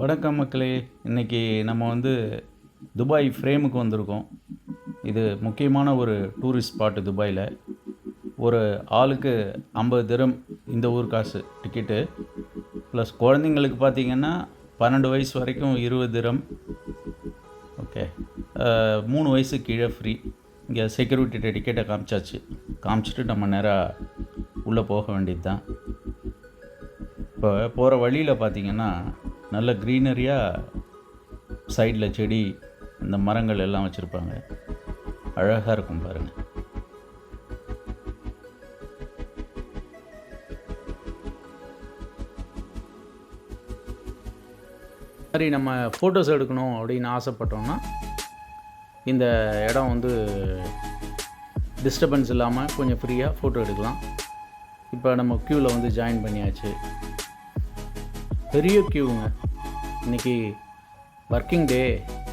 வணக்கம் மக்களே. இன்றைக்கி நம்ம துபாய் ஃப்ரேமுக்கு வந்திருக்கோம். இது முக்கியமான ஒரு டூரிஸ்ட் ஸ்பாட்டு துபாயில். ஒரு ஆளுக்கு 50 திரம் இந்த ஊர் காசு டிக்கெட்டு. ப்ளஸ் குழந்தைங்களுக்கு பார்த்திங்கன்னா 12 வயசு வரைக்கும் 20 திரம். ஓகே, 3 வயசு கீழே ஃப்ரீ. இங்கே செக்யூரிட்டிகிட்ட டிக்கெட்டை காமிச்சிட்டு நம்ம நேராக உள்ளே போக வேண்டியது தான். இப்போ போகிற வழியில் பார்த்திங்கன்னா நல்ல க்ரீனரியாக சைடில் செடி, இந்த மரங்கள் எல்லாம் வச்சுருப்பாங்க. அழகாக இருக்கும் பாருங்கள். சரி, நம்ம ஃபோட்டோஸ் எடுக்கணும் அப்படின்னு ஆசைப்பட்டோம்னா இந்த இடம் டிஸ்டர்பன்ஸ் இல்லாமல் கொஞ்சம் ஃப்ரீயாக ஃபோட்டோ எடுக்கலாம். இப்போ நம்ம க்யூவில் ஜாயின் பண்ணியாச்சு. பெரிய க்யூங்க. இன்றைக்கி ஒர்க்கிங் டே,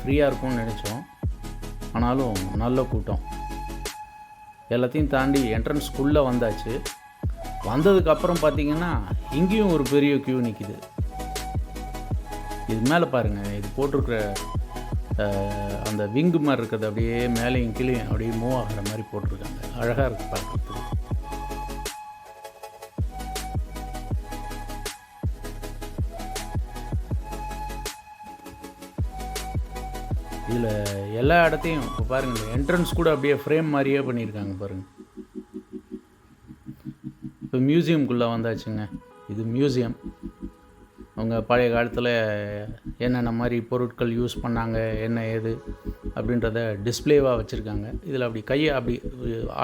ஃப்ரீயாக இருக்கும்னு நினச்சோம். ஆனாலும் நல்ல கூட்டம். எல்லாத்தையும் தாண்டி என்ட்ரன்ஸ்குள்ளே வந்தாச்சு. வந்ததுக்கப்புறம் பார்த்திங்கன்னா இங்கேயும் ஒரு பெரிய க்யூ நிற்கிது. இது மேலே பாருங்கள், இது போட்டிருக்கிற அந்த விங்கு மாதிரி இருக்கிறது அப்படியே மேலேயும் கீழேயும் அப்படியே மூவ் ஆகிற மாதிரி போட்டிருக்காங்க. அழகாக இருக்குது பார்க்குறதுக்கு. இதில் எல்லா இடத்தையும் இப்போ பாருங்கள், இந்த என்ட்ரன்ஸ் கூட அப்படியே ஃப்ரேம் மாதிரியே பண்ணியிருக்காங்க பாருங்கள். இப்போ மியூசியம்குள்ளே வந்தாச்சுங்க. இது மியூசியம். அவங்க பழைய காலத்தில் என்னென்ன மாதிரி பொருட்கள் யூஸ் பண்ணாங்க, என்ன ஏது அப்படின்றத டிஸ்பிளேவாக வச்சுருக்காங்க. இதில் அப்படி கையை அப்படி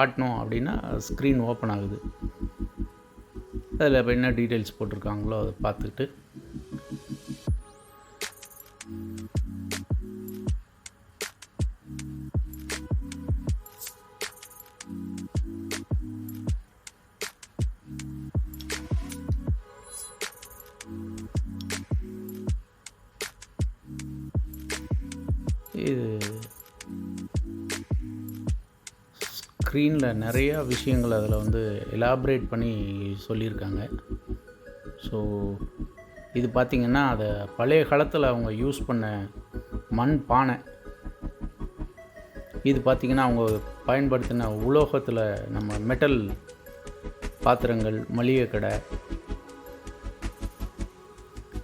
ஆட்டினோம் அப்படின்னா ஸ்க்ரீன் ஓப்பன் ஆகுது. அதில் இப்போ என்ன டீட்டெயில்ஸ் போட்டிருக்காங்களோ அதை பார்த்துக்கிட்டு இது ஸ்க்ரீனில் நிறையா விஷயங்கள் அதில் எலாபரேட் பண்ணி சொல்லியிருக்காங்க. ஸோ இது பார்த்திங்கன்னா அதை பழைய காலத்தில் அவங்க யூஸ் பண்ண மண் பானை. இது பார்த்திங்கன்னா அவங்க பயன்படுத்தின உலோகத்தில் நம்ம மெட்டல் பாத்திரங்கள், மளிகை கடை.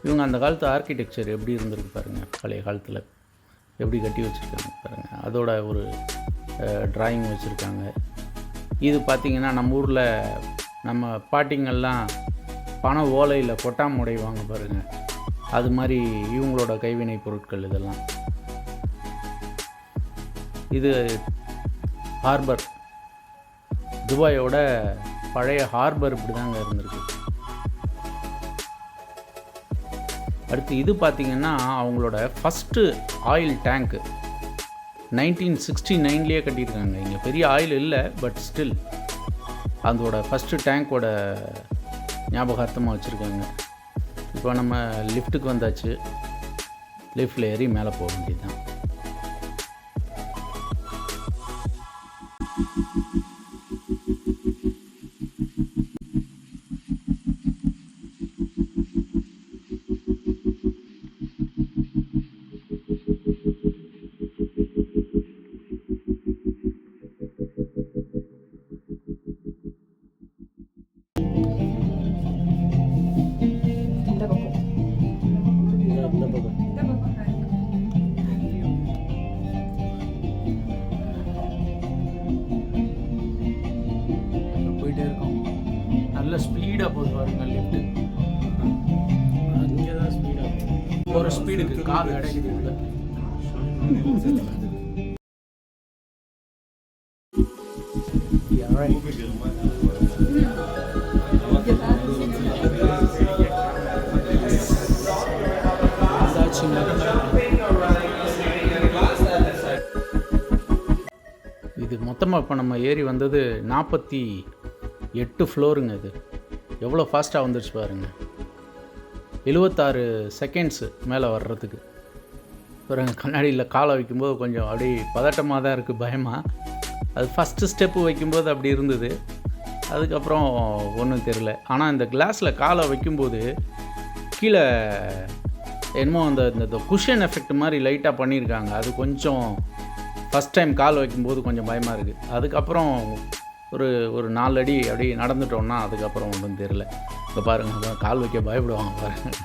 இவங்க அந்த காலத்து ஆர்கிடெக்சர் எப்படி இருந்திருக்கு பாருங்கள். பழைய காலத்தில் எப்படி கட்டி வச்சுருக்காங்க பாருங்கள். அதோட ஒரு ட்ராயிங் வச்சுருக்காங்க. இது பார்த்திங்கன்னா நம்ம ஊரில் நம்ம பாட்டிங்கள்லாம் பனை ஓலையில் கொட்டாம் உடைவாங்க பாருங்கள். அது மாதிரி இவங்களோட கைவினை பொருட்கள் இதெல்லாம். இது ஹார்பர். துபாயோட பழைய ஹார்பர் இப்படி தாங்க இருந்திருக்கு. அடுத்து இது பார்த்திங்கன்னா அவங்களோட ஃபஸ்ட்டு ஆயில் டேங்க்கு 1969 கட்டியிருக்காங்க. இங்கே பெரிய ஆயில் இல்லை, பட் ஸ்டில் அதோட ஃபஸ்ட்டு டேங்க்கோட ஞாபகார்த்தமாக வச்சுருக்காங்க. இப்போ நம்ம லிஃப்ட்டுக்கு வந்தாச்சு. லிஃப்ட்டில் ஏறி மேலே போக வேண்டியது தான். போயிட்டே இருக்கோம். நல்ல ஸ்பீடாக போகுது பாருங்க லிஃப்ட்டு. அங்கே தான் ஸ்பீடாக ஒரு ஸ்பீடுக்கு கால் அடைக்குது. இல்லை இது மொத்தமாக இப்போ நம்ம ஏறி வந்தது 48 ஃப்ளோருங்க. இது எவ்வளோ ஃபாஸ்ட்டாக வந்துடுச்சு பாருங்கள். 76 செகண்ட்ஸு மேலே வர்றதுக்கு. பாருங்க, கண்ணாடியில் காலை வைக்கும்போது கொஞ்சம் அப்படியே பதட்டமாக தான் இருக்குது, பயமாக. அது ஃபஸ்ட்டு ஸ்டெப்பு வைக்கும்போது அப்படி இருந்தது. அதுக்கப்புறம் ஒன்றும் தெரில. ஆனால் இந்த கிளாஸில் காலை வைக்கும்போது கீழே என்னமோ அந்த இந்த குஷன் எஃபெக்ட் மாதிரி லைட்டாக பண்ணியிருக்காங்க. அது கொஞ்சம் ஃபஸ்ட் டைம் கால் வைக்கும்போது கொஞ்சம் பயமாக இருக்குது. அதுக்கப்புறம் ஒரு ஒரு 4 அடி அப்படி நடந்துட்டோம்னா அதுக்கப்புறம் ஒன்றும் தெரியல. இப்போ பாருங்கள், அதான் கால் வைக்க பயப்படுவாங்க பாருங்கள்.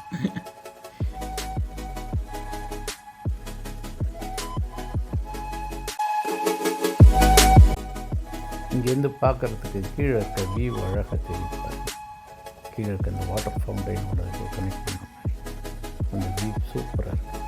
இங்கேருந்து பார்க்குறதுக்கு கீழே இருக்க வியூ அழகாக தெரியும். கீழே இருக்க இந்த வாட்டர் ஃபவுண்டைனோட இது கனெக்ட் பண்ண மாதிரி அந்த வியூ சூப்பராக இருக்குது.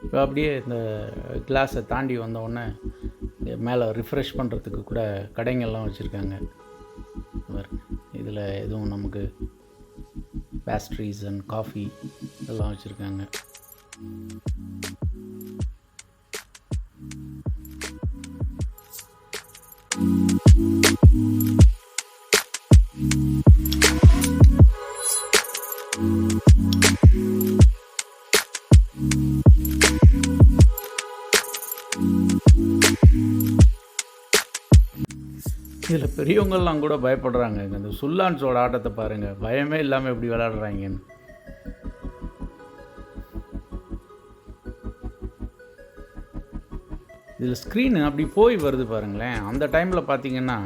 இப்போ அப்படியே இந்த கிளாஸை தாண்டி வந்தோடனே மேலே ரிஃப்ரெஷ் பண்ணுறதுக்கு கூட கடைங்கள்லாம் வச்சுருக்காங்க. இதில் எதுவும் நமக்கு பேஸ்ட்ரீஸ் அண்ட் காஃபி இதெல்லாம் வச்சுருக்காங்க. இதில் பெரியவங்கள்லாம் கூட பயப்படுறாங்க. இந்த சுல்லான்ஸோட ஆட்டத்தை பாருங்கள், பயமே இல்லாமல் எப்படி விளையாடுறாங்கன்னு. இதில் ஸ்க்ரீனு அப்படி போய் வருது பாருங்களேன். அந்த டைமில் பார்த்திங்கன்னா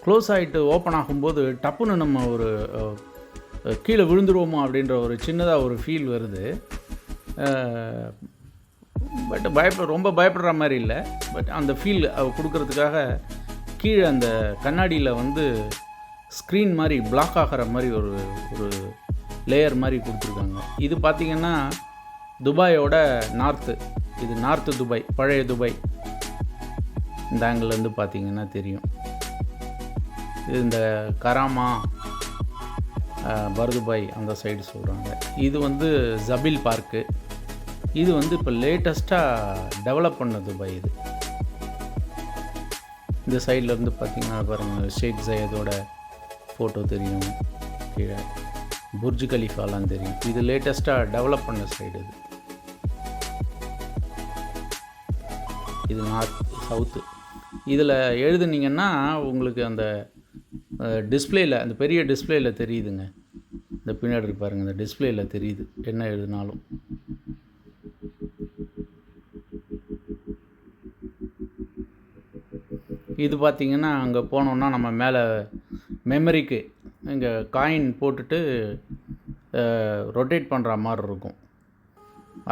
க்ளோஸ் ஆகிட்டு ஓப்பன் ஆகும்போது டப்புன்னு நம்ம ஒரு கீழே விழுந்துருவோமோ அப்படின்ற ஒரு சின்னதாக ஒரு ஃபீல் வருது. பட் ரொம்ப பயப்படுற மாதிரி இல்லை. பட் அந்த ஃபீல் கொடுக்கறதுக்காக கீழே அந்த கண்ணாடியில் வந்து ஸ்க்ரீன் மாதிரி பிளாக் ஆகிற மாதிரி ஒரு லேயர் மாதிரி கொடுத்துருக்காங்க. இது பார்த்திங்கன்னா துபாயோட நார்த்து, இது நார்த்து துபாய், பழைய துபாய். இந்த ஆங்கிள்லேருந்து பார்த்திங்கன்னா தெரியும். இது இந்த கராமா பர்துபாய் அந்த சைடு சொல்கிறாங்க. இது வந்து ஜபில் பார்க்கு. இது வந்து இப்போ லேட்டஸ்ட்டாக டெவலப் பண்ண துபாய். இது இந்த சைட்லேருந்து பார்த்திங்கன்னா பாருங்கள், ஷேக் ஜயதோட ஃபோட்டோ தெரியும், கீழே புர்ஜ் கலீஃபாலாம் தெரியும். இது லேட்டஸ்ட்டாக டெவலப் பண்ண சைடு. இது நார்த் சவுத்து. இதில் எழுதுனீங்கன்னா உங்களுக்கு அந்த டிஸ்பிளேயில், அந்த பெரிய டிஸ்பிளேயில் தெரியுதுங்க. இந்த பின்னாடி பாருங்கள், இந்த டிஸ்பிளேயில் தெரியுது என்ன எழுதினாலும். இது பார்த்திங்கன்னா அங்கே போனோன்னா நம்ம மேலே மெமரிக்கு இங்கே காயின் போட்டுட்டு ரொட்டேட் பண்ணுற மாதிரி இருக்கும்.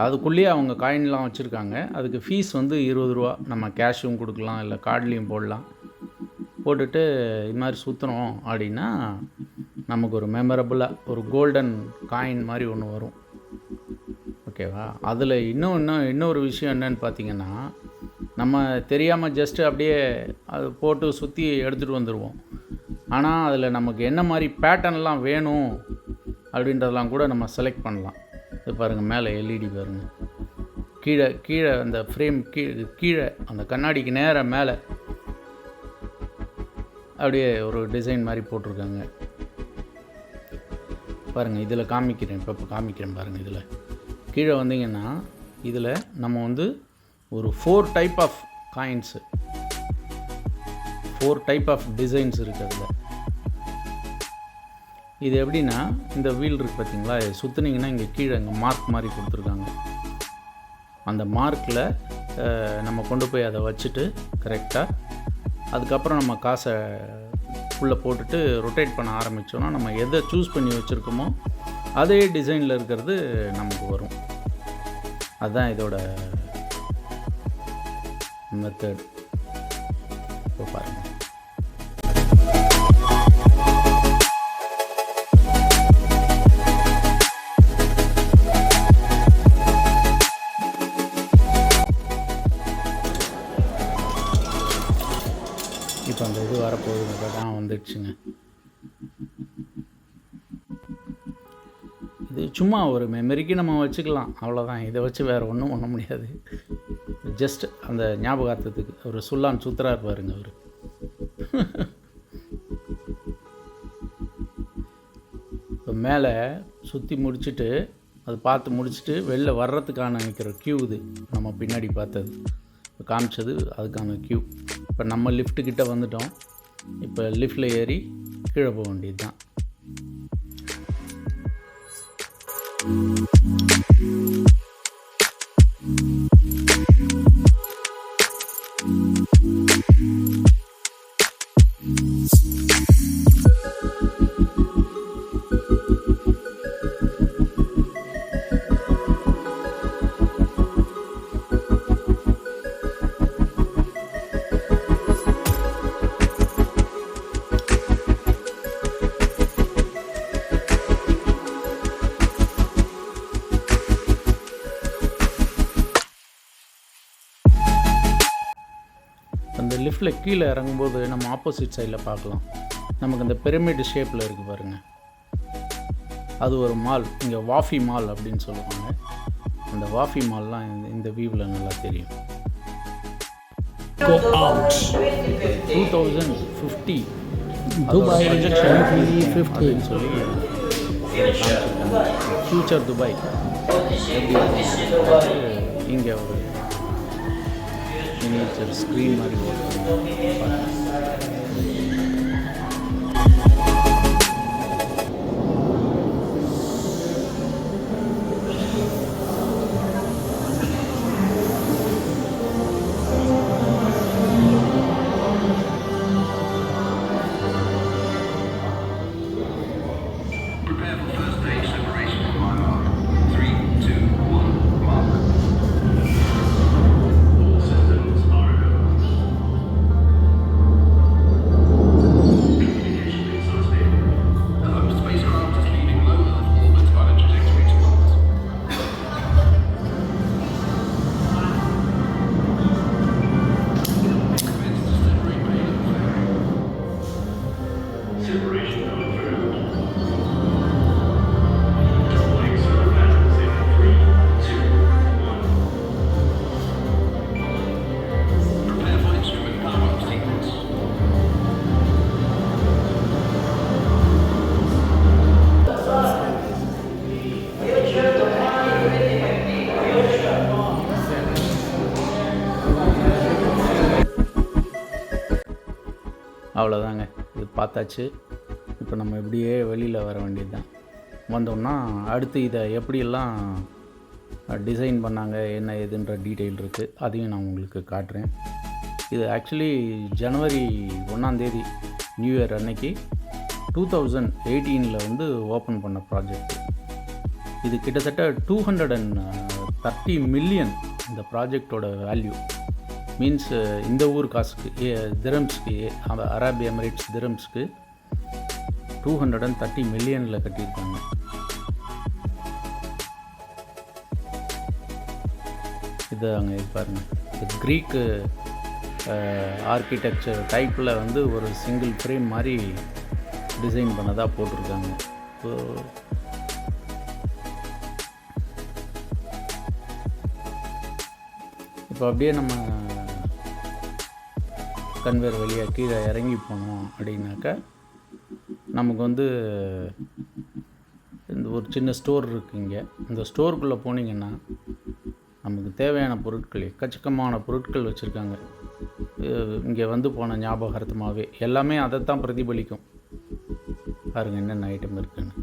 அதுக்குள்ளேயே அவங்க காயின்லாம் வச்சுருக்காங்க. அதுக்கு ஃபீஸ் வந்து 20 ரூபா. நம்ம கேஷும் கொடுக்கலாம், இல்லை கார்ட்லேயும் போடலாம். போட்டுட்டு இது மாதிரி சுற்றுனோம் அப்படின்னா நமக்கு ஒரு மெமரபுளாக ஒரு கோல்டன் காயின் மாதிரி ஒன்று வரும். ஓகேவா? அதில் இன்னொரு விஷயம் என்னன்னு பார்த்திங்கன்னா, நம்ம தெரியாமல் ஜஸ்ட்டு அப்படியே அது போட்டு சுற்றி எடுத்துகிட்டு வந்துடுவோம். ஆனால் அதில் நமக்கு என்ன மாதிரி பேட்டர்ன்லாம் வேணும் அப்படின்றதெல்லாம் கூட நம்ம செலக்ட் பண்ணலாம். இது பாருங்கள், மேலே எல்இடி பாருங்கள், கீழே அந்த ஃப்ரேம் கீழே அந்த கண்ணாடிக்கு நேராக மேலே அப்படியே ஒரு டிசைன் மாதிரி போட்டிருக்காங்க பாருங்கள். இதில் காமிக்கிறேன், இப்போ காமிக்கிறேன் பாருங்கள். இதில் கீழே வந்தீங்கன்னா இதில் நம்ம வந்து ஒரு 4 type of coins, 4 type of designs இருக்குது அதில். இது எப்படின்னா, இந்த வீல் இருக்குது பார்த்திங்களா, சுற்றுனீங்கன்னா இங்கே கீழே இங்கே மார்க் மாதிரி கொடுத்துருக்காங்க. அந்த மார்க்கில் நம்ம கொண்டு போய் அதை வச்சுட்டு கரெக்டாக அதுக்கப்புறம் நம்ம காசை உள்ளே போட்டுட்டு ரொட்டேட் பண்ண ஆரம்பித்தோன்னா நம்ம எதை சூஸ் பண்ணி வச்சுருக்கோமோ அதே டிசைனில் இருக்கிறது நமக்கு வரும். அதுதான் இதோட மெத்தட். இப்போ பாருங்கள். இப்போ அந்த இது வரப்போகுது தான் வந்துடுச்சுங்க. இது சும்மா ஒரு மெமரிக்கு நம்ம வச்சுக்கலாம், அவ்வளோதான். இதை வச்சு வேறு ஒன்றும் பண்ண முடியாது. ஜஸ்ட் அந்த ஞாபகார்த்தத்துக்கு ஒரு சுல்லான் சுத்துறாரு பாருங்க அவர். இப்போ மேலே சுற்றி முடிச்சுட்டு அது பார்த்து முடிச்சுட்டு வெளில வர்றதுக்கான நிற்கிற க்யூ இது நம்ம பின்னாடி பார்த்தது இப்போ காமிச்சது அதுக்கான க்யூ. இப்போ நம்ம லிஃப்ட்டுக்கிட்ட வந்துட்டோம். இப்போ லிஃப்ட்டில் ஏறி கீழே போக வேண்டியது தான். அந்த லிஃப்ட்டில் கீழே இறங்கும்போது நம்ம ஆப்போசிட் சைடில் பார்க்கலாம். நமக்கு அந்த பிரமிட் ஷேப்பில் இருக்குது பாருங்கள், அது ஒரு மால். இங்கே வாஃபி மால் அப்படின்னு சொல்லுவாங்க. அந்த வாஃபி மால்லாம் இந்த வியூவில் நல்லா தெரியும். 2050 துபாய் 2050 அப்படின்னு சொல்லி ஃப்யூச்சர் துபாய் எப்படி இங்கே ஒரு மினியேச்சர் ஸ்க்ரீன் மாதிரி அவ்வளோதாங்க. இது பார்த்தாச்சு. இப்போ நம்ம இப்படியே வெளியில் வர வேண்டியது தான். வந்தோம்னா அடுத்து இதை எப்படியெல்லாம் டிசைன் பண்ணாங்க என்ன ஏதுன்ற டீட்டெயில் இருக்குது, அதையும் நான் உங்களுக்கு காட்டுறேன். இது ஆக்சுவலி ஜனவரி 1 நியூ இயர் அன்னைக்கு 2018 வந்து ஓப்பன் பண்ண ப்ராஜெக்ட். இது கிட்டத்தட்ட 230 மில்லியன் இந்த ப்ராஜெக்டோட வேல்யூ. மீன்ஸ் இந்த ஊர் காசுக்கு திரம்ஸ்க்கு, அரபு எமிரேட்ஸ் திரம்ஸ்க்கு 230 மில்லியனில் கட்டியிருக்காங்க. இது அங்கே பாருங்கள், இது க்ரீக்கு ஆர்கிடெக்சர் டைப்பில் வந்து ஒரு சிங்கிள் ஃப்ரேம் மாதிரி டிசைன் பண்ணதாக போட்டிருக்காங்க. ஸோ இப்போ அப்படியே நம்ம கன்வேர் வழியாக கீழே இறங்கி போனோம் அப்படின்னாக்கா நமக்கு வந்து இந்த ஒரு சின்ன ஸ்டோர் இருக்குது. இங்கே இந்த ஸ்டோருக்குள்ளே போனீங்கன்னா நமக்கு தேவையான பொருட்கள், எக்கச்சக்கமான பொருட்கள் வச்சுருக்காங்க. இங்கே வந்து போன ஞாபகார்த்தமாகவே எல்லாமே அதைத்தான் பிரதிபலிக்கும். பாருங்கள் என்னென்ன ஐட்டம் இருக்குன்னு.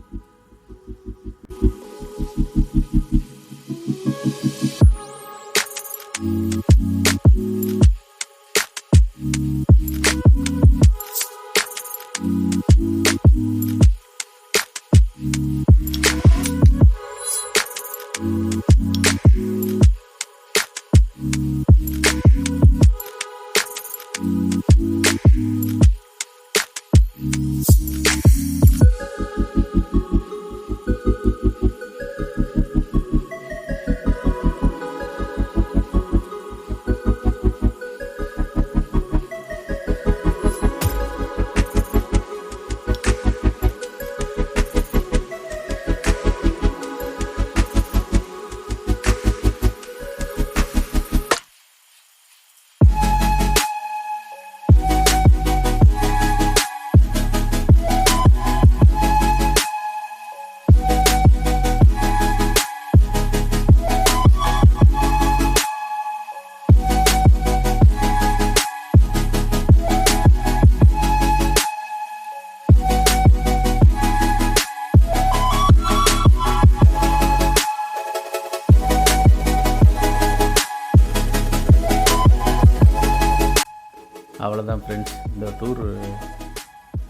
அவ்வளோதான் ஃப்ரெண்ட்ஸ், இந்த டூர்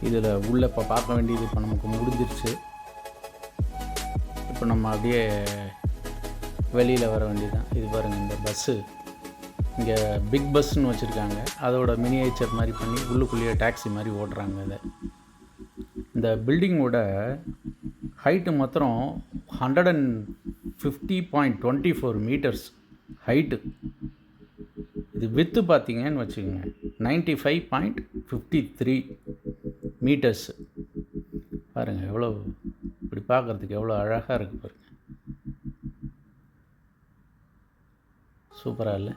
இதில் உள்ள இப்போ பார்க்க வேண்டியது இப்போ நமக்கு முடிஞ்சிருச்சு. இப்போ நம்ம அப்படியே வெளியில் வர வேண்டியதுதான். இது பாருங்கள், இந்த பஸ்ஸு இங்கே பிக் பஸ்ன்னு வச்சுருக்காங்க, அதோட மினியேச்சர் மாதிரி பண்ணி உள்ளுக்குள்ளேயே டாக்ஸி மாதிரி ஓட்டுறாங்க. இதை இந்த பில்டிங்கோட ஹைட்டு மாத்திரம் 150.24 மீட்டர்ஸ் ஹைட்டு. இது வித்து பார்த்தீங்கன்னு வச்சுக்கோங்க 95.53 மீட்டர்ஸ். பாருங்கள் எவ்வளோ, இப்படி பார்க்குறதுக்கு எவ்வளோ அழகாக இருக்குது பாருங்கள். சூப்பராக இல்லை?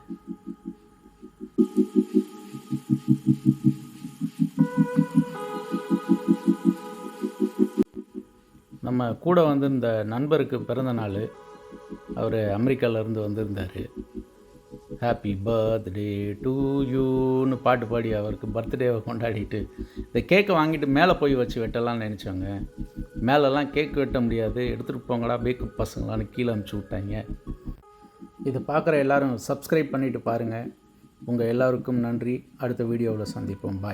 நம்ம கூட வந்திருந்த நண்பருக்கு பிறந்த நாள், அவர் அமெரிக்காவிலேருந்து வந்திருந்தார். ஹாப்பி பர்த்டே டு யூன்னு பாட்டு பாடி அவருக்கு பர்த்டேவை கொண்டாடிட்டு இந்த கேக்கை வாங்கிட்டு மேலே போய் வச்சு வெட்டலாம்னு நினச்சோங்க. மேலெல்லாம் கேக் வெட்ட முடியாது, எடுத்துகிட்டு போங்கடா பேக்கப் பசங்களான்னு கீழே அனுப்பிச்சி விட்டாங்க. இதை பார்க்குற எல்லோரும் சப்ஸ்கிரைப் பண்ணிவிட்டு பாருங்கள். உங்கள் எல்லோருக்கும் நன்றி. அடுத்த வீடியோவில் சந்திப்போம். பாய்.